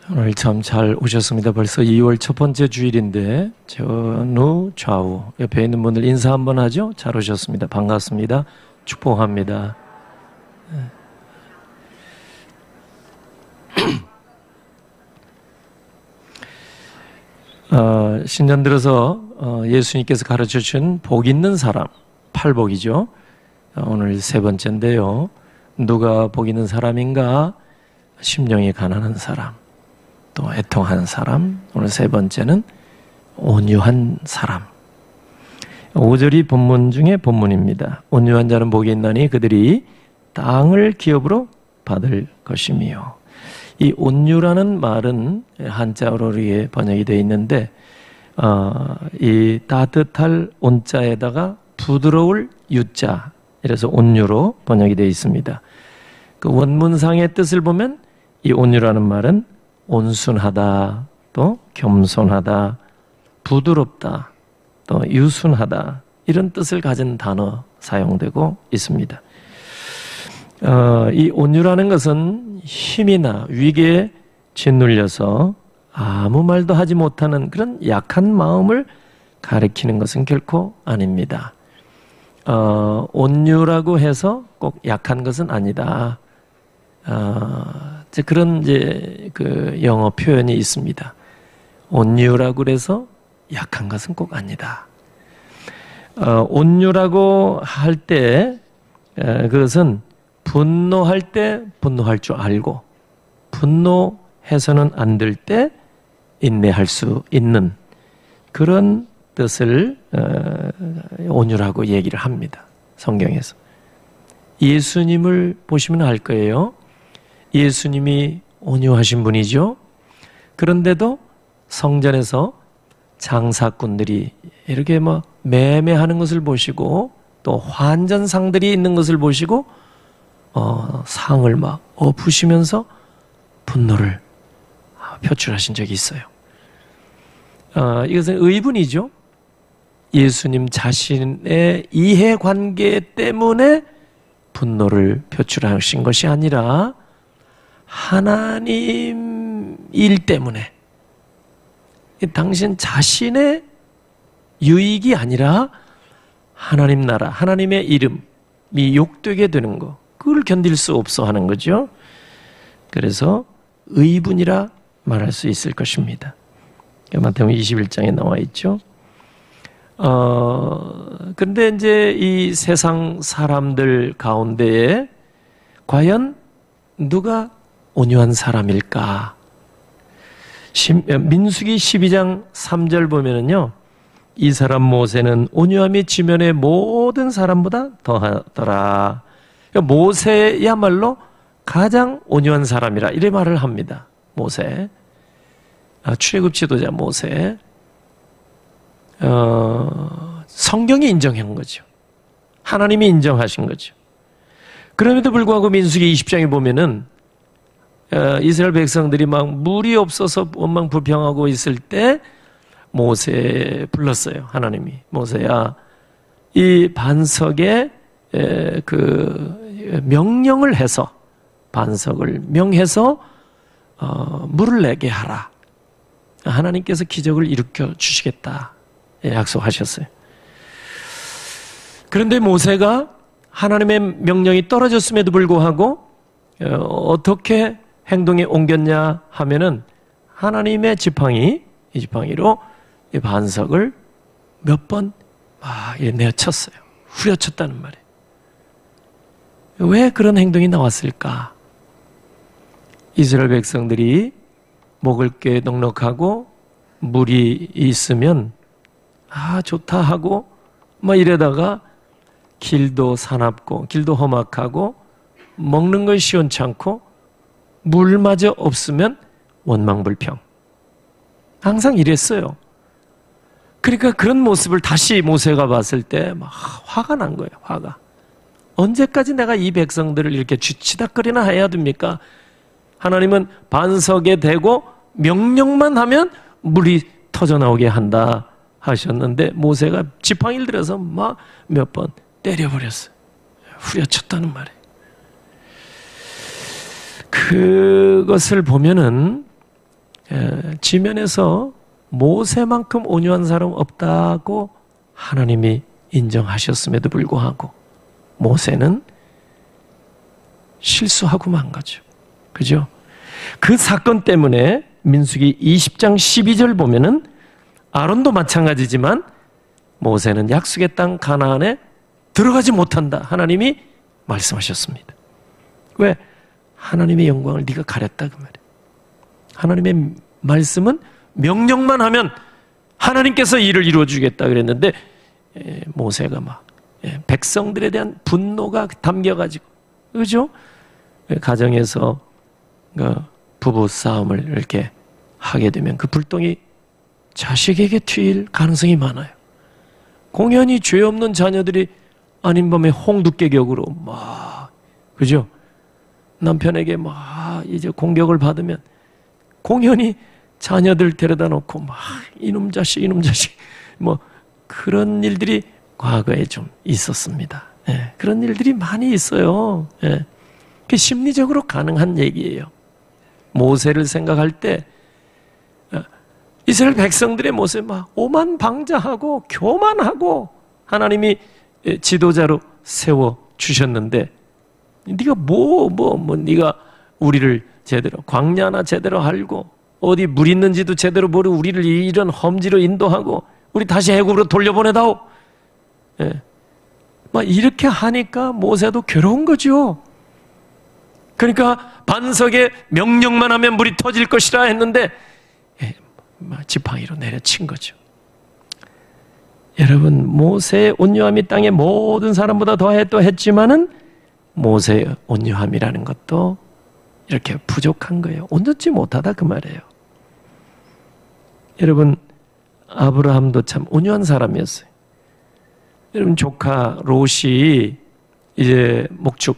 오늘 참 잘 오셨습니다. 벌써 2월 첫 번째 주일인데 전후 좌우 옆에 있는 분들 인사 한번 하죠. 잘 오셨습니다. 반갑습니다. 축복합니다. 신년 들어서 예수님께서 가르쳐 주신 복 있는 사람, 팔복이죠. 오늘 세 번째인데요. 누가 복 있는 사람인가? 심령이 가난한 사람, 또 애통한 사람. 오늘 세 번째는 온유한 사람. 5절이 본문 중에 본문입니다. 온유한 자는 복이 있나니 그들이 땅을 기업으로 받을 것이며. 이 온유라는 말은 한자어로 번역이 되어 있는데 이 따뜻할 온자에다가 부드러울 유자, 이래서 온유로 번역이 되어 있습니다. 그 원문상의 뜻을 보면 이 온유라는 말은 온순하다, 또 겸손하다, 부드럽다, 또 유순하다, 이런 뜻을 가진 단어 사용되고 있습니다. 이 온유라는 것은 힘이나 위기에 짓눌려서 아무 말도 하지 못하는 그런 약한 마음을 가리키는 것은 결코 아닙니다. 온유라고 해서 꼭 약한 것은 아니다. 그런 그 영어 표현이 있습니다. 온유라고 그래서 약한 것은 꼭 아니다. 온유라고 할 때 그것은 분노할 때 분노할 줄 알고, 분노해서는 안 될 때 인내할 수 있는 그런 뜻을 온유라고 얘기를 합니다. 성경에서. 예수님을 보시면 알 거예요. 예수님이 온유하신 분이죠. 그런데도 성전에서 장사꾼들이 이렇게 매매하는 것을 보시고, 또 환전상들이 있는 것을 보시고 상을 엎으시면서 분노를 표출하신 적이 있어요. 이것은 의분이죠. 예수님 자신의 이해관계 때문에 분노를 표출하신 것이 아니라 하나님 일 때문에, 당신 자신의 유익이 아니라 하나님 나라, 하나님의 이름이 욕되게 되는 것, 그걸 견딜 수 없어 하는 거죠. 그래서 의분이라 말할 수 있을 것입니다. 마태복음 21장에 나와 있죠. 그런데 이제 이 세상 사람들 가운데에 과연 누가 온유한 사람일까? 민수기 12장 3절 보면은요, 이 사람 모세는 온유함이 지면의 모든 사람보다 더하더라. 모세야말로 가장 온유한 사람이라, 이래 말을 합니다. 모세, 출애굽 지도자 모세. 성경이 인정한 거죠. 하나님이 인정하신 거죠. 그럼에도 불구하고 민수기 20장에 보면은 이스라엘 백성들이 물이 없어서 원망 불평하고 있을 때 모세 불렀어요. 하나님이, 모세야, 이 반석에 그 명령을 해서, 반석을 명해서 물을 내게 하라. 하나님께서 기적을 일으켜 주시겠다 약속하셨어요. 그런데 모세가 하나님의 명령이 떨어졌음에도 불구하고 어떻게 행동에 옮겼냐 하면은 하나님의 지팡이, 이 지팡이로 이 반석을 몇 번 내쳤어요. 후려쳤다는 말이에요. 왜 그런 행동이 나왔을까? 이스라엘 백성들이 먹을 게 넉넉하고 물이 있으면 좋다 하고 이러다가 길도 사납고 길도 험악하고 먹는 건 시원찮고 물마저 없으면 원망불평. 항상 이랬어요. 그러니까 그런 모습을 다시 모세가 봤을 때 화가 난 거예요. 화가. 언제까지 내가 이 백성들을 이렇게 쥐치닥거리나 해야 됩니까? 하나님은 반석에 대고 명령만 하면 물이 터져나오게 한다 하셨는데 모세가 지팡이를 들어서 몇 번 때려버렸어요. 후려쳤다는 말이에요. 그것을 보면은 지면에서 모세만큼 온유한 사람 없다고 하나님이 인정하셨음에도 불구하고 모세는 실수하고 만 거죠. 그죠? 그 사건 때문에 민수기 20장 12절 보면은 아론도 마찬가지지만 모세는 약속의 땅 가나안에 들어가지 못한다. 하나님이 말씀하셨습니다. 왜? 하나님의 영광을 네가 가렸다 그 말이에요. 하나님의 말씀은 명령만 하면 하나님께서 일을 이루어주겠다 그랬는데 모세가 막 백성들에 대한 분노가 담겨가지고 그죠? 가정에서 부부 싸움을 이렇게 하게 되면 그 불똥이 자식에게 튀일 가능성이 많아요. 공연히 죄 없는 자녀들이 아닌 밤에 홍두깨격으로 막 그죠? 남편에게 막 이제 공격을 받으면 공연히 자녀들 데려다 놓고 막 이놈 자식 뭐 그런 일들이 과거에 좀 있었습니다. 그런 일들이 많이 있어요. 그게 심리적으로 가능한 얘기예요. 모세를 생각할 때 이스라엘 백성들의 모습 막 오만방자하고 교만하고 하나님이 지도자로 세워 주셨는데 네가 네가 우리를 제대로 광야나 제대로 알고 어디 물 있는지도 제대로 모르고 우리를 이런 험지로 인도하고 우리 다시 애굽으로 돌려보내다오. 막 이렇게 하니까 모세도 괴로운 거죠. 그러니까 반석에 명령만 하면 물이 터질 것이라 했는데 지팡이로 내려친 거죠. 여러분 모세의 온유함이 땅의 모든 사람보다 더해 또 했지만은 모세의 온유함이라는 것도 이렇게 부족한 거예요. 온전치 못하다 그 말이에요. 여러분 아브라함도 참 온유한 사람이었어요. 여러분 조카 롯이 이제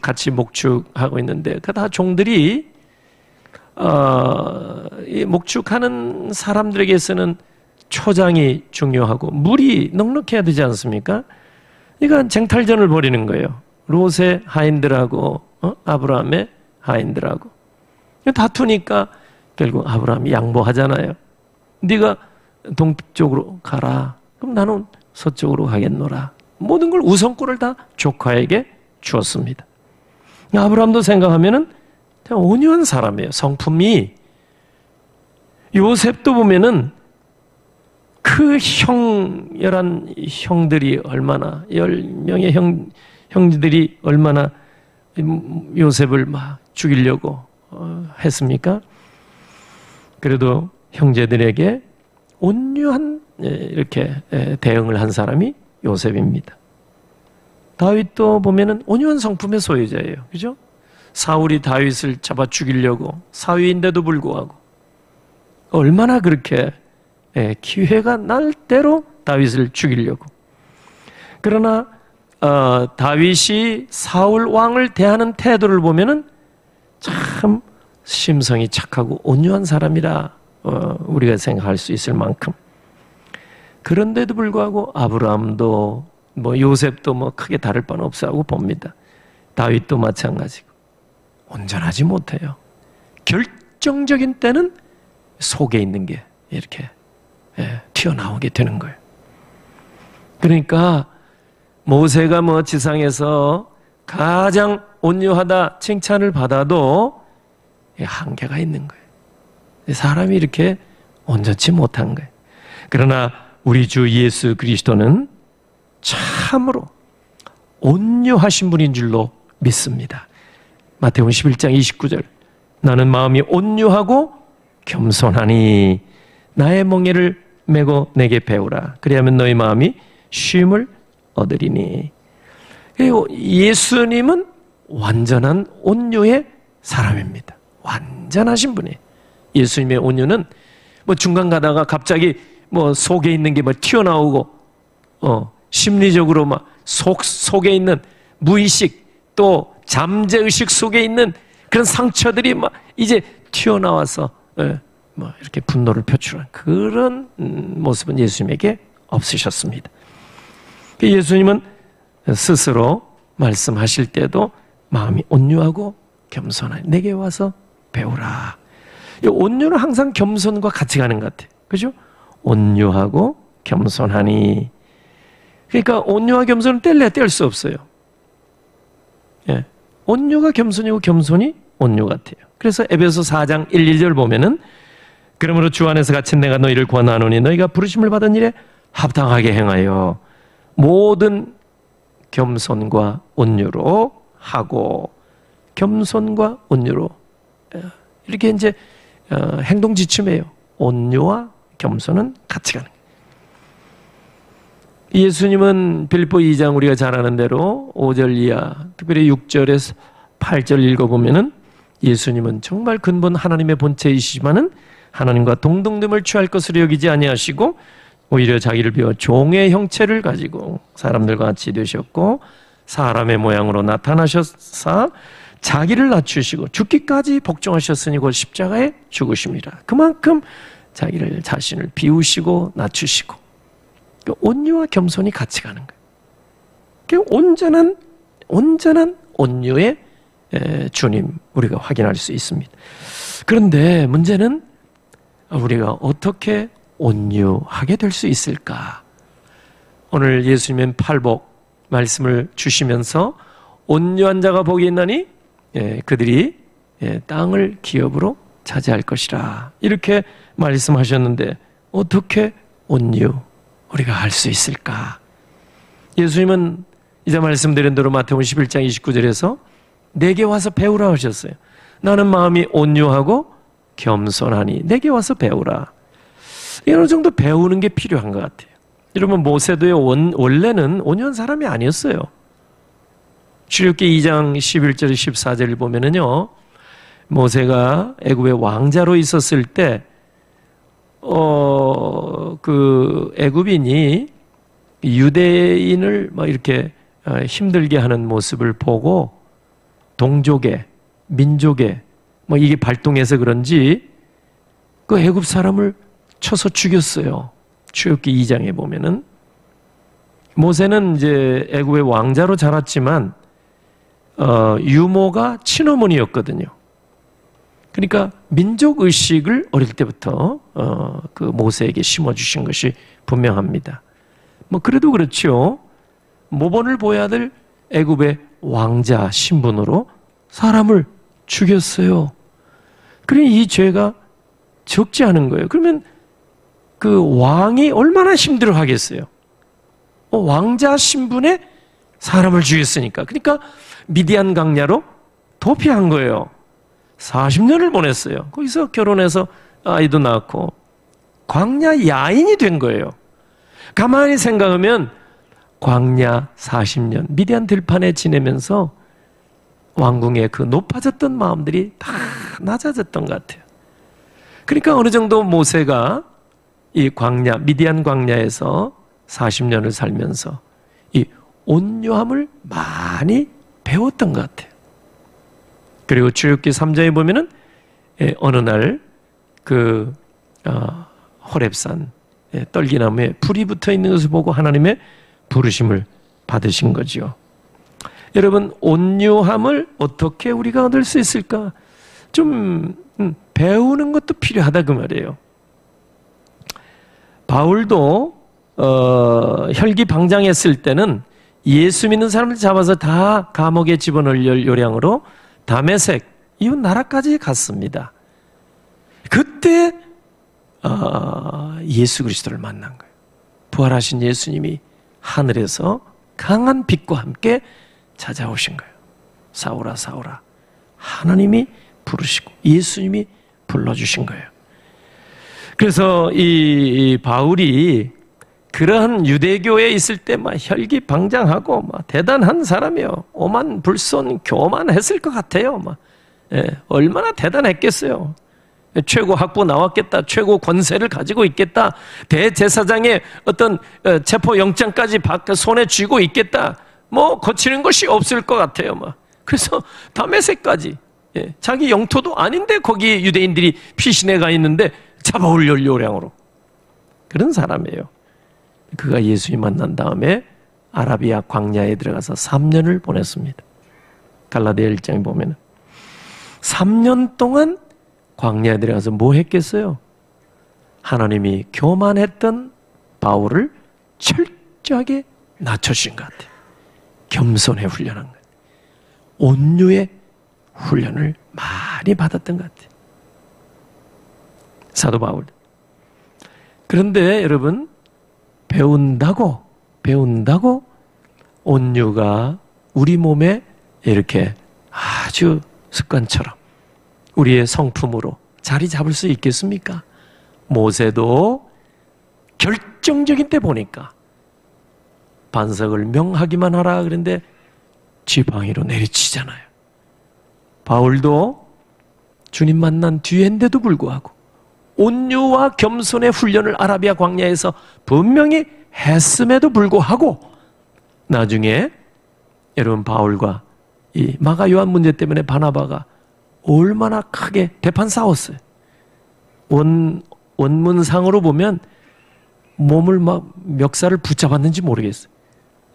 같이 목축하고 있는데 그 다 종들이 이 목축하는 사람들에게서는 초장이 중요하고 물이 넉넉해야 되지 않습니까? 그러니까 쟁탈전을 벌이는 거예요. 롯의 하인들하고 아브라함의 하인들하고 다투니까 결국 아브라함이 양보하잖아요. 네가 동쪽으로 가라. 그럼 나는 서쪽으로 가겠노라. 모든 걸 우선권을 다 조카에게 주었습니다. 아브라함도 생각하면은 온유한 사람이에요. 성품이. 요셉도 보면은 그 열한 형들이 얼마나 10명의 형제들이 얼마나 요셉을 막 죽이려고 했습니까? 그래도 형제들에게 온유한 이렇게 대응을 한 사람이 요셉입니다. 다윗도 보면은 온유한 성품의 소유자예요. 그죠? 사울이 다윗을 잡아 죽이려고 사위인데도 불구하고 얼마나 그렇게 기회가 날 대로 다윗을 죽이려고. 그러나 다윗이 사울 왕을 대하는 태도를 보면은 참 심성이 착하고 온유한 사람이라 우리가 생각할 수 있을 만큼. 그런데도 불구하고 아브라함도 요셉도 크게 다를 바는 없어 하고 봅니다. 다윗도 마찬가지고 온전하지 못해요. 결정적인 때는 속에 있는 게 이렇게 튀어나오게 되는 거예요. 그러니까 모세가 지상에서 가장 온유하다 칭찬을 받아도 한계가 있는 거예요. 사람이 이렇게 온전치 못한 거예요. 그러나 우리 주 예수 그리스도는 참으로 온유하신 분인 줄로 믿습니다. 마태복음 11장 29절 나는 마음이 온유하고 겸손하니 나의 멍에를 메고 내게 배우라. 그리하면 너희 마음이 쉼을 얻으리니. 그리고 예수님은 완전한 온유의 사람입니다. 완전하신 분이에요. 예수님의 온유는 중간 가다가 갑자기 속에 있는 게 튀어나오고 심리적으로 속에 있는 무의식 또 잠재의식 속에 있는 그런 상처들이 이제 튀어나와서 이렇게 분노를 표출하는 그런 모습은 예수님에게 없으셨습니다. 예수님은 스스로 말씀하실 때도 마음이 온유하고 겸손하니 내게 와서 배우라. 이 온유는 항상 겸손과 같이 가는 것 같아요. 그죠? 온유하고 겸손하니. 그러니까 온유와 겸손은 뗄래야 뗄 수 없어요. 예. 온유가 겸손이고 겸손이 온유 같아요. 그래서 에베소 4장 1, 2절 보면은 그러므로 주 안에서 갇힌 내가 너희를 권하노니 너희가 부르심을 받은 일에 합당하게 행하여 모든 겸손과 온유로 하고, 겸손과 온유로 이렇게 이제 행동 지침이에요. 온유와 겸손은 같이 가는 거예요. 예수님은 빌립보 2장 우리가 잘 아는 대로 5절 이하, 특별히 6절에서 8절 읽어보면은 예수님은 정말 근본 하나님의 본체이시지만은 하나님과 동등됨을 취할 것으로 여기지 아니하시고 오히려 자기를 비워 종의 형체를 가지고 사람들과 같이 되셨고 사람의 모양으로 나타나셔서 자기를 낮추시고 죽기까지 복종하셨으니 곧 십자가에 죽으십니다. 그만큼 자기를 자신을 비우시고 낮추시고 온유와 겸손이 같이 가는 거예요. 온전한 온유의 주님 우리가 확인할 수 있습니다. 그런데 문제는 우리가 어떻게 온유하게 될 수 있을까? 오늘 예수님은 팔복 말씀을 주시면서 온유한 자가 복이 있나니 그들이 땅을 기업으로 차지할 것이라 이렇게 말씀하셨는데 어떻게 온유 우리가 할 수 있을까? 예수님은 이제 말씀드린 대로 마태복음 11장 29절에서 내게 와서 배우라 하셨어요. 나는 마음이 온유하고 겸손하니 내게 와서 배우라. 어느 정도 배우는 게 필요한 것 같아요. 여러분 모세도의 원래는 온유한 사람이 아니었어요. 출애굽기 2장 11절 14절을 보면은요, 모세가 애굽의 왕자로 있었을 때 그 애굽인이 유대인을 막 이렇게 힘들게 하는 모습을 보고 동족의 민족의 뭐 이게 발동해서 그런지 그 애굽 사람을 쳐서 죽였어요. 출애굽기 2장에 보면은 모세는 이제 애굽의 왕자로 자랐지만 유모가 친어머니였거든요. 그러니까 민족 의식을 어릴 때부터 그 모세에게 심어주신 것이 분명합니다. 뭐 그래도 그렇죠. 모본을 보여야 될 애굽의 왕자 신분으로 사람을 죽였어요. 그러니 이 죄가 적지 않은 거예요. 그러면 그 왕이 얼마나 힘들어하겠어요. 왕자 신분에 사람을 죽였으니까. 그러니까 미디안 광야로 도피한 거예요. 40년을 보냈어요. 거기서 결혼해서 아이도 낳고 광야 야인이 된 거예요. 가만히 생각하면 광야 40년 미디안 들판에 지내면서 왕궁의 그 높아졌던 마음들이 다 낮아졌던 것 같아요. 그러니까 어느 정도 모세가 이 광야, 미디안 광야에서 40년을 살면서 이 온유함을 많이 배웠던 것 같아요. 그리고 출애굽기 3장에 보면은 어느 날 그 호렙산 떨기나무에 불이 붙어 있는 것을 보고 하나님의 부르심을 받으신 거죠. 여러분 온유함을 어떻게 우리가 얻을 수 있을까? 좀 배우는 것도 필요하다 그 말이에요. 바울도 혈기방장했을 때는 예수 믿는 사람들 잡아서 다 감옥에 집어넣을 요량으로 다메섹 이웃 나라까지 갔습니다. 그때 예수 그리스도를 만난 거예요. 부활하신 예수님이 하늘에서 강한 빛과 함께 찾아오신 거예요. 사울아 사울아 하나님이 부르시고 예수님이 불러주신 거예요. 그래서 이 바울이 그러한 유대교에 있을 때 막 혈기방장하고 막 대단한 사람이요. 오만불손 교만했을 것 같아요. 막 얼마나 대단했겠어요. 최고 학부 나왔겠다. 최고 권세를 가지고 있겠다. 대제사장의 어떤 체포영장까지 손에 쥐고 있겠다. 뭐 거치는 것이 없을 것 같아요. 막 그래서 다메섹까지 자기 영토도 아닌데 거기 유대인들이 피신해 가 있는데 잡아올 요량으로 그런 사람이에요. 그가 예수님 만난 다음에 아라비아 광야에 들어가서 3년을 보냈습니다. 갈라디아 1장에 보면 3년 동안 광야에 들어가서 뭐 했겠어요? 하나님이 교만했던 바울을 철저하게 낮춰주신 것 같아요. 겸손에 훈련한 것 같아요. 온유의 훈련을 많이 받았던 것 같아요. 사도 바울. 그런데 여러분, 배운다고 온유가 우리 몸에 이렇게 아주 습관처럼 우리의 성품으로 자리 잡을 수 있겠습니까? 모세도 결정적인 때 보니까 반석을 명하기만 하라 그런데 지팡이로 내리치잖아요. 바울도 주님 만난 뒤인데도 불구하고 온유와 겸손의 훈련을 아라비아 광야에서 분명히 했음에도 불구하고 나중에 여러분 바울과 이 마가 요한 문제 때문에 바나바가 얼마나 크게 대판 싸웠어요. 원문상으로 보면 몸을 막 멱살을 붙잡았는지 모르겠어요.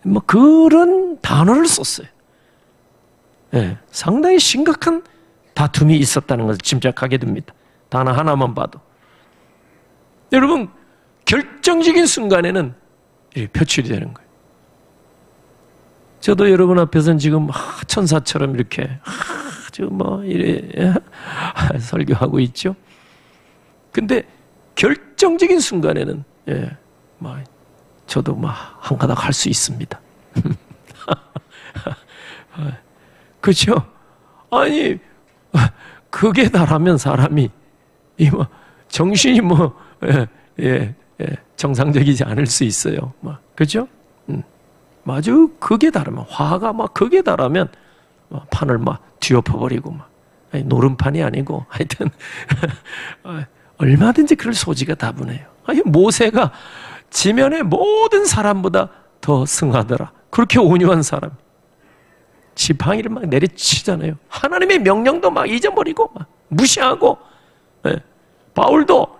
뭐 그런 단어를 썼어요. 네, 상당히 심각한 다툼이 있었다는 것을 짐작하게 됩니다. 단어 하나만 봐도. 여러분, 결정적인 순간에는 이렇게 표출이 되는 거예요. 저도 여러분 앞에서는 지금 천사처럼 이렇게 지금 뭐 이래 설교하고 있죠. 근데 결정적인 순간에는 저도 막 한 가닥 할 수 있습니다. 그렇죠? 아니 그게 나라면 사람이 정신이 정상적이지 않을 수 있어요. 그렇죠? 아주 극에 달하면 화가 막 극에 달하면 판을 막 뒤엎어버리고 노름판이 아니고 하여튼 얼마든지 그럴 소지가 다분해요. 아니 모세가 지면의 모든 사람보다 더 승하더라. 그렇게 온유한 사람. 지팡이를 막 내리치잖아요. 하나님의 명령도 막 잊어버리고 막 무시하고. 바울도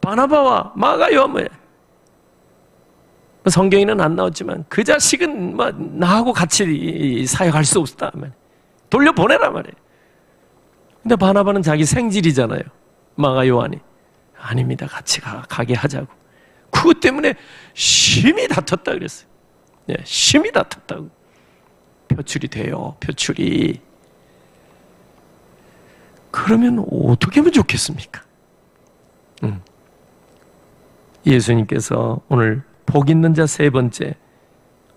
바나바와 마가 요한 성경에는 안 나왔지만 그 자식은 나하고 같이 사역할 수 없다. 돌려보내라 말이에요. 근데 바나바는 자기 생질이잖아요. 마가 요한이. 아닙니다. 같이 가게 하자고. 그것 때문에 심히 다퉜다 그랬어요. 심히 다퉜다고. 표출이 돼요. 표출이. 그러면 어떻게 하면 좋겠습니까? 예수님께서 오늘 복 있는 자 세 번째,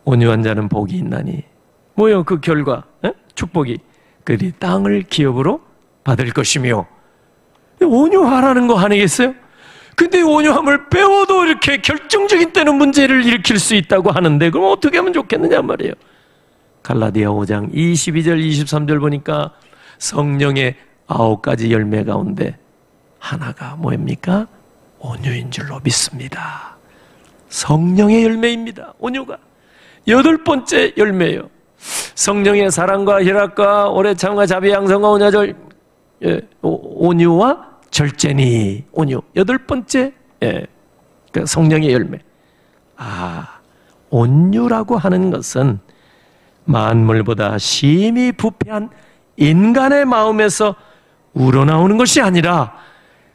온유한 자는 복이 있나니. 뭐요? 그 결과, 축복이. 그들이 땅을 기업으로 받을 것이며. 온유하라는 거 아니겠어요? 근데 온유함을 배워도 이렇게 결정적인 때는 문제를 일으킬 수 있다고 하는데 그럼 어떻게 하면 좋겠느냐 말이에요. 갈라디아 5장 22절 23절 보니까 성령의 9가지 열매 가운데 하나가 뭐입니까? 온유인 줄로 믿습니다. 성령의 열매입니다. 온유가 8번째 열매예요. 성령의 사랑과 희락과 오래 참과 자비 양성과 온유와 온유와 절제니. 온유 8번째 그 성령의 열매. 온유라고 하는 것은 만물보다 심히 부패한 인간의 마음에서 우러나오는 것이 아니라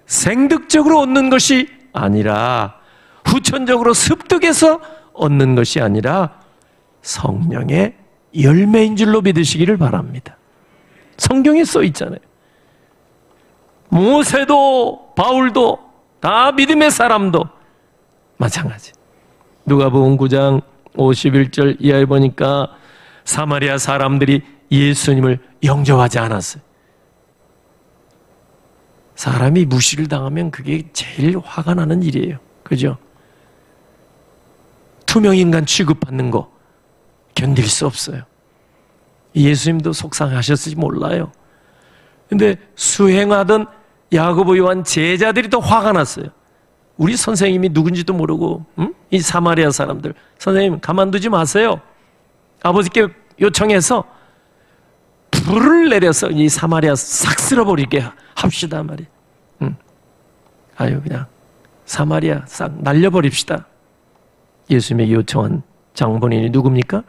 생득적으로 얻는 것이 아니라 후천적으로 습득해서 얻는 것이 아니라 성령의 열매인 줄로 믿으시기를 바랍니다. 성경에 써 있잖아요. 모세도 바울도 다 믿음의 사람도 마찬가지. 누가복음 9장 51절 이하에 보니까 사마리아 사람들이 예수님을 영접하지 않았어요. 사람이 무시를 당하면 그게 제일 화가 나는 일이에요. 그죠? 투명인간 취급받는 거 견딜 수 없어요. 예수님도 속상하셨을지 몰라요. 근데 수행하던 야고보 요한 제자들이 더 화가 났어요. 우리 선생님이 누군지도 모르고 이 사마리아 사람들 선생님 가만두지 마세요. 아버지께 요청해서 불을 내려서 이 사마리아 싹 쓸어버리게 합시다 말이에요. 그냥 사마리아 싹 날려버립시다. 예수님에게 요청한 장본인이 누굽니까?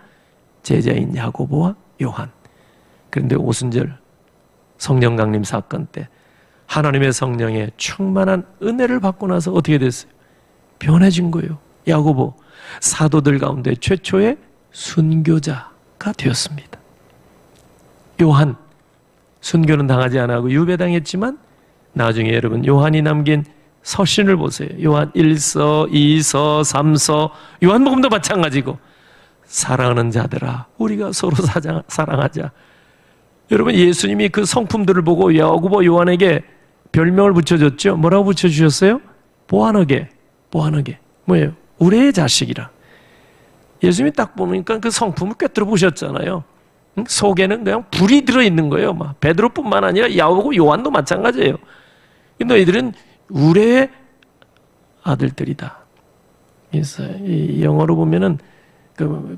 제자인 야고보와 요한. 그런데 오순절 성령 강림 사건 때 하나님의 성령에 충만한 은혜를 받고 나서 어떻게 됐어요? 변해진 거예요. 야고보 사도들 가운데 최초의 순교자가 되었습니다. 요한 순교는 당하지 않고 유배당했지만 나중에 여러분 요한이 남긴 서신을 보세요. 요한 1서, 2서, 3서, 요한복음도 마찬가지고 사랑하는 자들아 우리가 서로 사랑하자. 여러분 예수님이 그 성품들을 보고 야고보 요한에게 별명을 붙여줬죠. 뭐라고 붙여주셨어요? 보아너게. 뭐예요? 우리의 자식이라. 예수님이 딱 보니까 그 성품을 꿰뚫어 보셨잖아요. 속에는 그냥 불이 들어있는 거예요. 막 베드로뿐만 아니라 야고보 요한도 마찬가지예요. 너희들은 우리의 아들들이다. 그래서 이 영어로 보면은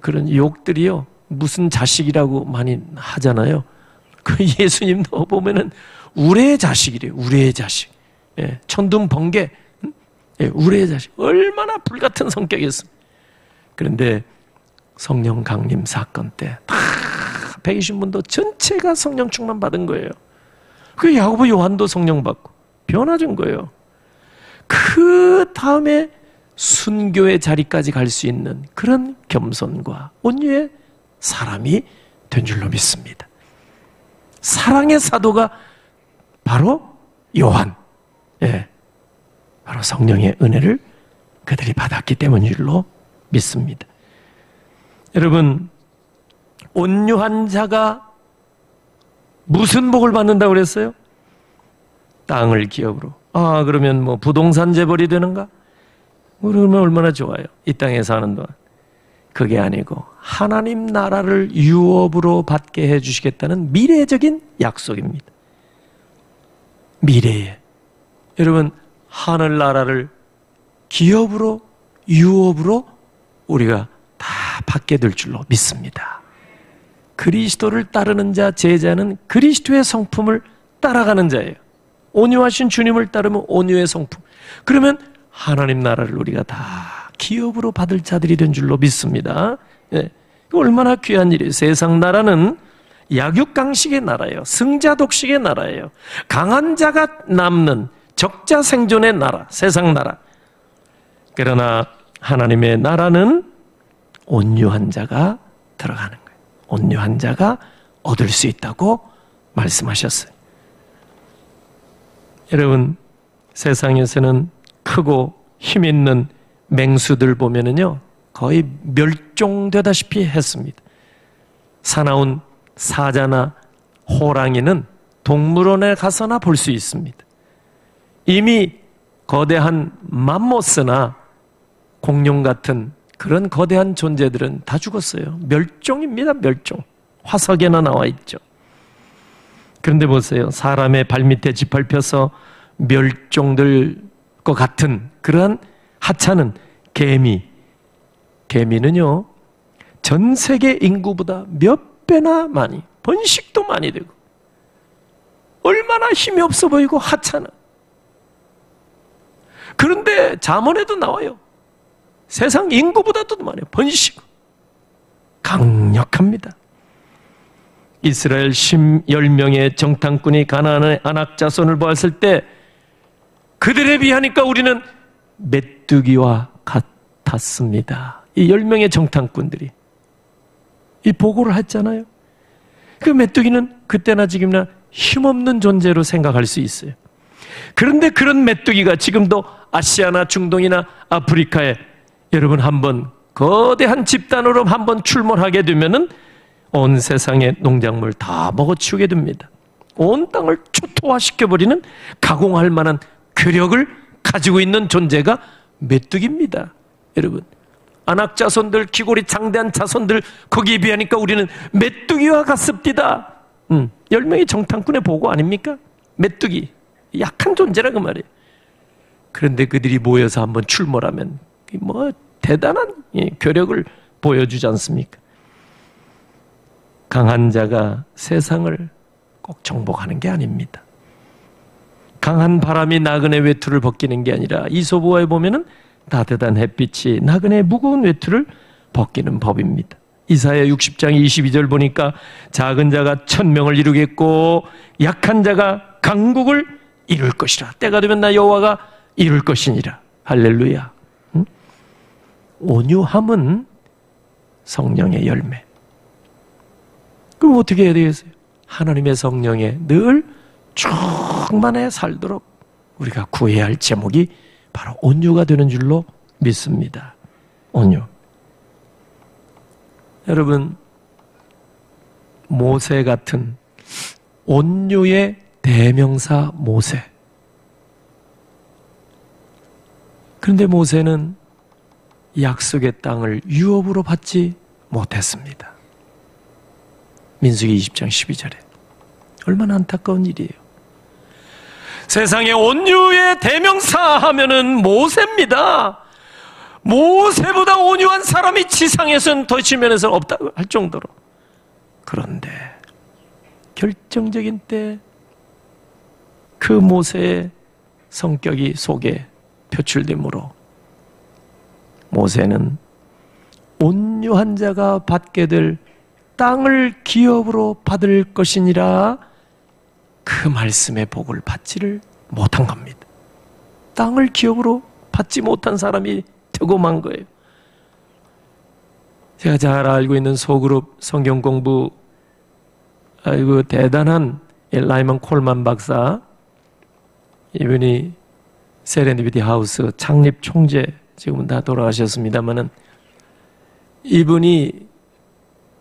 그런 욕들이요 무슨 자식이라고 많이 하잖아요. 그 예수님도 보면은 우리의 자식이래요. 우리의 자식. 예, 천둥 번개. 예, 우리의 자식. 얼마나 불같은 성격이었습니다. 그런데 성령 강림 사건 때 다 120분도 전체가 성령 충만 받은 거예요. 그 야고보 요한도 성령 받고 변화된 거예요. 그 다음에 순교의 자리까지 갈 수 있는 그런 겸손과 온유의 사람이 된 줄로 믿습니다. 사랑의 사도가 바로 요한. 예, 바로 성령의 은혜를 그들이 받았기 때문인 줄로 믿습니다. 여러분, 온유한 자가 무슨 복을 받는다고 그랬어요? 땅을 기업으로. 그러면 뭐 부동산 재벌이 되는가? 그러면 얼마나 좋아요. 이 땅에 사는 동안. 그게 아니고 하나님 나라를 유업으로 받게 해주시겠다는 미래적인 약속입니다. 미래에. 여러분, 하늘나라를 기업으로 유업으로 우리가 다 받게 될 줄로 믿습니다. 그리스도를 따르는 자, 제자는 그리스도의 성품을 따라가는 자예요. 온유하신 주님을 따르면 온유의 성품. 그러면 하나님 나라를 우리가 다 기업으로 받을 자들이 된 줄로 믿습니다. 예, 얼마나 귀한 일이에요. 세상 나라는 약육강식의 나라예요. 승자독식의 나라예요. 강한 자가 남는 적자 생존의 나라, 세상 나라. 그러나 하나님의 나라는 온유한 자가 들어가는 거예요. 온유한 자가 얻을 수 있다고 말씀하셨어요. 여러분, 세상에서는 크고 힘 있는 맹수들 보면은요, 거의 멸종되다시피 했습니다. 사나운 사자나 호랑이는 동물원에 가서나 볼 수 있습니다. 이미 거대한 맘모스나 공룡 같은 그런 거대한 존재들은 다 죽었어요. 멸종입니다, 멸종. 화석에나 나와 있죠. 그런데 보세요. 사람의 발밑에 짓밟혀서 멸종될 것 같은 그러한 하찮은 개미. 개미는요, 전 세계 인구보다 몇 배나 많이, 번식도 많이 되고, 얼마나 힘이 없어 보이고 하찮아. 그런데 잠언에도 나와요. 세상 인구보다도 많아요. 번식. 강력합니다. 이스라엘 10명의 정탐꾼이 가나안의 아낙 자손을 보았을 때 그들에 비하니까 우리는 메뚜기와 같았습니다. 이 10명의 정탐꾼들이 이 보고를 했잖아요. 그 메뚜기는 그때나 지금이나 힘없는 존재로 생각할 수 있어요. 그런데 그런 메뚜기가 지금도 아시아나 중동이나 아프리카에 여러분 한번 거대한 집단으로 한번 출몰하게 되면은 온 세상의 농작물 다 먹어치우게 됩니다. 온 땅을 초토화시켜버리는 가공할 만한 괴력을 가지고 있는 존재가 메뚜기입니다. 여러분, 아낙 자손들, 기골이 장대한 자손들 거기에 비하니까 우리는 메뚜기와 같습니다. 10명의 정탐꾼의 보고 아닙니까? 메뚜기, 약한 존재라 그 말이에요. 그런데 그들이 모여서 한번 출몰하면 뭐 대단한 괴력을 보여주지 않습니까? 강한 자가 세상을 꼭 정복하는 게 아닙니다. 강한 바람이 나그네 외투를 벗기는 게 아니라 이소부화에 보면은 따뜻한 햇빛이 나그네 무거운 외투를 벗기는 법입니다. 이사야 60장 22절 보니까 작은 자가 1000명을 이루겠고 약한 자가 강국을 이룰 것이라. 때가 되면 나 여호와가 이룰 것이니라. 할렐루야. 응? 온유함은 성령의 열매. 그럼 어떻게 해야 되겠어요? 하나님의 성령에 늘 충만해 살도록 우리가 구해야 할 제목이 바로 온유가 되는 줄로 믿습니다. 온유. 여러분, 모세 같은 온유의 대명사 모세. 그런데 모세는 약속의 땅을 유업으로 받지 못했습니다. 민수기 20장 12절에. 얼마나 안타까운 일이에요. 세상에 온유의 대명사 하면은 모세입니다. 모세보다 온유한 사람이 지상에서는 더 지면에서는 없다고 할 정도로. 그런데 결정적인 때 그 모세의 성격이 속에 표출되므로 모세는 온유한 자가 받게 될 땅을 기업으로 받을 것이니라 그 말씀의 복을 받지를 못한 겁니다. 땅을 기업으로 받지 못한 사람이 되고 만 거예요. 제가 잘 알고 있는 소그룹 성경 공부 아이고 대단한 라이먼 콜만 박사, 이분이 세렌디피티 하우스 창립 총재, 지금은 다 돌아가셨습니다만은 이분이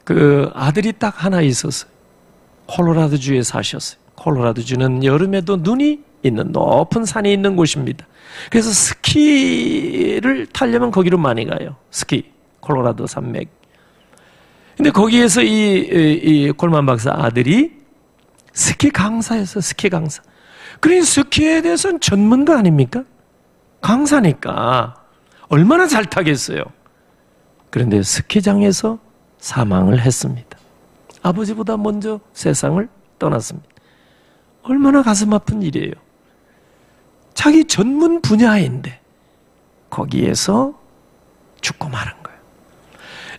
그 아들이 딱 하나 있었어요. 콜로라도주에 사셨어요. 콜로라도주는 여름에도 눈이 있는 높은 산이 있는 곳입니다. 그래서 스키를 타려면 거기로 많이 가요. 스키, 콜로라도 산맥. 근데 거기에서 이 콜만 박사 아들이 스키 강사였어요. 스키 강사. 그러니 스키에 대해서는 전문가 아닙니까? 강사니까 얼마나 잘 타겠어요. 그런데 스키장에서 사망을 했습니다. 아버지보다 먼저 세상을 떠났습니다. 얼마나 가슴 아픈 일이에요. 자기 전문 분야인데 거기에서 죽고 마는 거예요.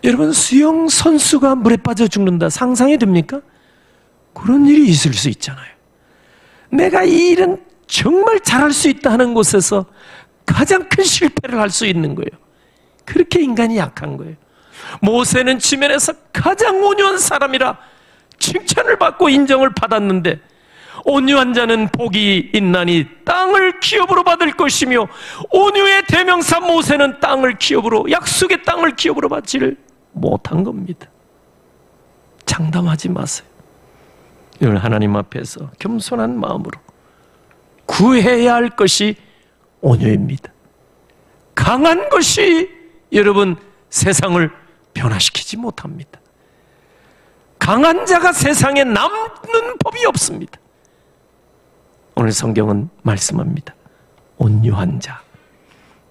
여러분, 수영 선수가 물에 빠져 죽는다 상상이 됩니까? 그런 일이 있을 수 있잖아요. 내가 이 일은 정말 잘할 수 있다 하는 곳에서 가장 큰 실패를 할 수 있는 거예요. 그렇게 인간이 약한 거예요. 모세는 지면에서 가장 온유한 사람이라 칭찬을 받고 인정을 받았는데 온유한 자는 복이 있나니 땅을 기업으로 받을 것이며 온유의 대명사 모세는 땅을 기업으로, 약속의 땅을 기업으로 받지를 못한 겁니다. 장담하지 마세요. 오늘 하나님 앞에서 겸손한 마음으로 구해야 할 것이 온유입니다. 강한 것이 여러분 세상을 변화시키지 못합니다. 강한 자가 세상에 남는 법이 없습니다. 오늘 성경은 말씀합니다. 온유한 자.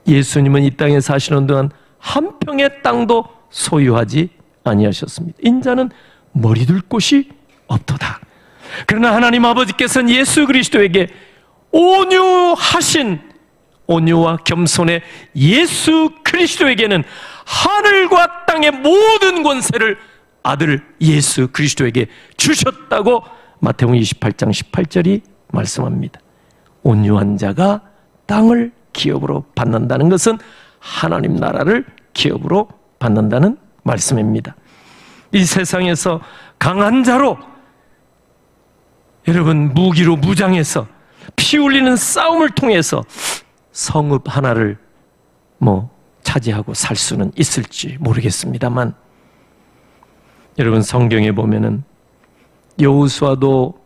예수님은 이 땅에 사시는 동안 한 평의 땅도 소유하지 아니하셨습니다. 인자는 머리 둘 곳이 없도다. 그러나 하나님 아버지께서는 예수 그리스도에게 온유하신, 온유와 겸손의 예수 그리스도에게는 하늘과 땅의 모든 권세를 아들 예수 그리스도에게 주셨다고 마태복음 28장 18절이 말씀합니다. 온유한 자가 땅을 기업으로 받는다는 것은 하나님 나라를 기업으로 받는다는 말씀입니다. 이 세상에서 강한 자로 여러분 무기로 무장해서 피 흘리는 싸움을 통해서 성읍 하나를 차지하고 살 수는 있을지 모르겠습니다만, 여러분 성경에 보면은 여호수아도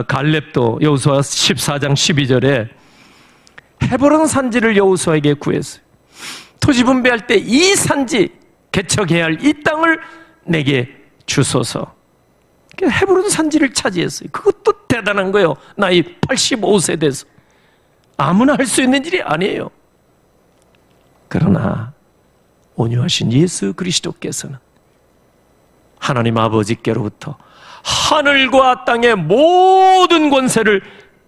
갈렙도 여호수아 14장 12절에 헤브론 산지를 여호수아에게 구했어요. 토지 분배할 때 이 산지, 개척해야 할 이 땅을 내게 주소서. 헤브론 산지를 차지했어요. 그것도 대단한 거예요. 나이 85세 돼서. 아무나 할 수 있는 일이 아니에요. 그러나 온유하신 예수 그리스도께서는 하나님 아버지께로부터 하늘과 땅의 모든 권세를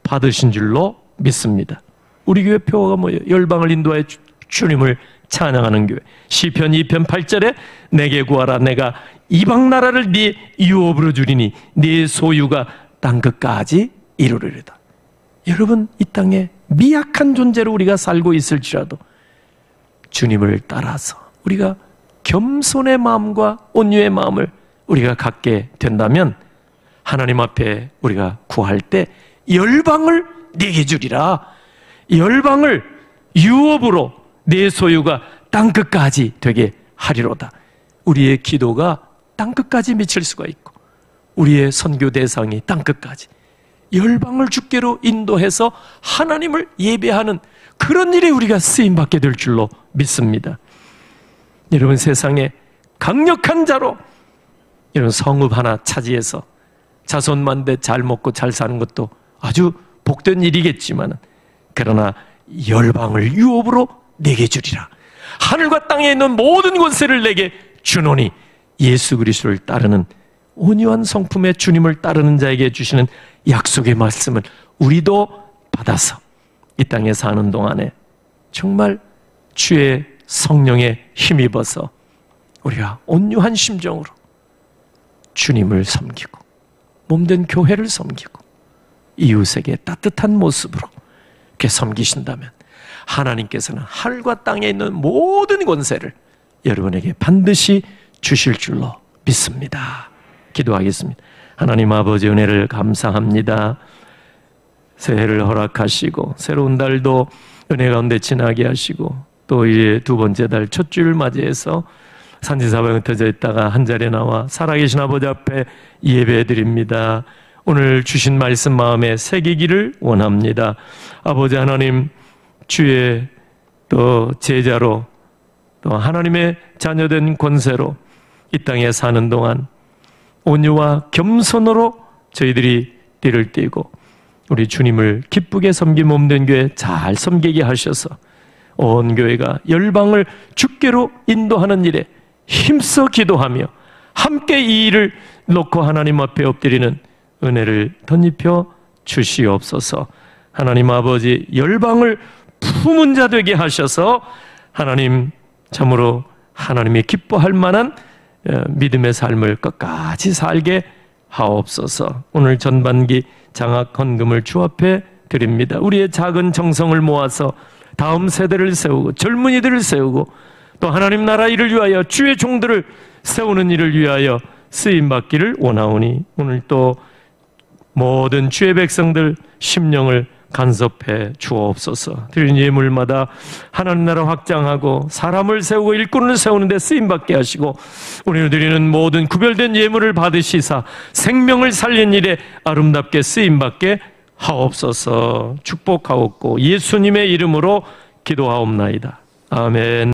받으신 줄로 믿습니다. 우리 교회 표어가 뭐예요? 열방을 인도하여 주님을 찬양하는 교회. 시편 2편 8절에 내게 구하라, 내가 이방 나라를 네 유업으로 주리니 네 소유가 땅 끝까지 이루리로다. 여러분, 이 땅에 미약한 존재로 우리가 살고 있을지라도 주님을 따라서 우리가 겸손의 마음과 온유의 마음을 우리가 갖게 된다면 하나님 앞에 우리가 구할 때 열방을 내게 주리라. 열방을 유업으로 내 소유가 땅끝까지 되게 하리로다. 우리의 기도가 땅끝까지 미칠 수가 있고 우리의 선교 대상이 땅끝까지 열방을 주께로 인도해서 하나님을 예배하는 그런 일에 우리가 쓰임받게 될 줄로 믿습니다. 여러분, 세상에 강력한 자로 이런 성읍 하나 차지해서 자손만대 잘 먹고 잘 사는 것도 아주 복된 일이겠지만, 그러나 열방을 유업으로 내게 주리라. 하늘과 땅에 있는 모든 권세를 내게 주노니 예수 그리스도를 따르는 온유한 성품의 주님을 따르는 자에게 주시는 약속의 말씀을 우리도 받아서 이 땅에 사는 동안에 정말 주의 성령에 힘입어서 우리가 온유한 심정으로 주님을 섬기고 몸된 교회를 섬기고 이웃에게 따뜻한 모습으로 이렇게 섬기신다면 하나님께서는 하늘과 땅에 있는 모든 권세를 여러분에게 반드시 주실 줄로 믿습니다. 기도하겠습니다. 하나님 아버지, 은혜를 감사합니다. 새해를 허락하시고 새로운 달도 은혜 가운데 지나게 하시고 또 이제 두 번째 달 첫 주를 맞이해서 산지사방에 흩어져 있다가 한 자리에 나와 살아계신 아버지 앞에 예배드립니다. 오늘 주신 말씀 마음에 새기기를 원합니다. 아버지 하나님, 주의 또 제자로 또 하나님의 자녀된 권세로 이 땅에 사는 동안 온유와 겸손으로 저희들이 띠를 띠고 우리 주님을 기쁘게 섬긴 몸된 교회 잘 섬기게 하셔서 온 교회가 열방을 주께로 인도하는 일에 힘써 기도하며 함께 이 일을 놓고 하나님 앞에 엎드리는 은혜를 덧입혀 주시옵소서. 하나님 아버지, 열방을 품은 자 되게 하셔서 하나님 참으로 하나님이 기뻐할 만한 믿음의 삶을 끝까지 살게 하옵소서. 오늘 전반기 장학 헌금을 주 앞에 드립니다. 우리의 작은 정성을 모아서 다음 세대를 세우고 젊은이들을 세우고 또 하나님 나라 일을 위하여 주의 종들을 세우는 일을 위하여 쓰임받기를 원하오니 오늘 또 모든 주의 백성들 심령을 간섭해 주옵소서. 드린 예물마다 하나님 나라 확장하고 사람을 세우고 일꾼을 세우는 데 쓰임받게 하시고 우리는 드리는 모든 구별된 예물을 받으시사 생명을 살린 일에 아름답게 쓰임받게 하옵소서. 축복하옵고 예수님의 이름으로 기도하옵나이다. 아멘.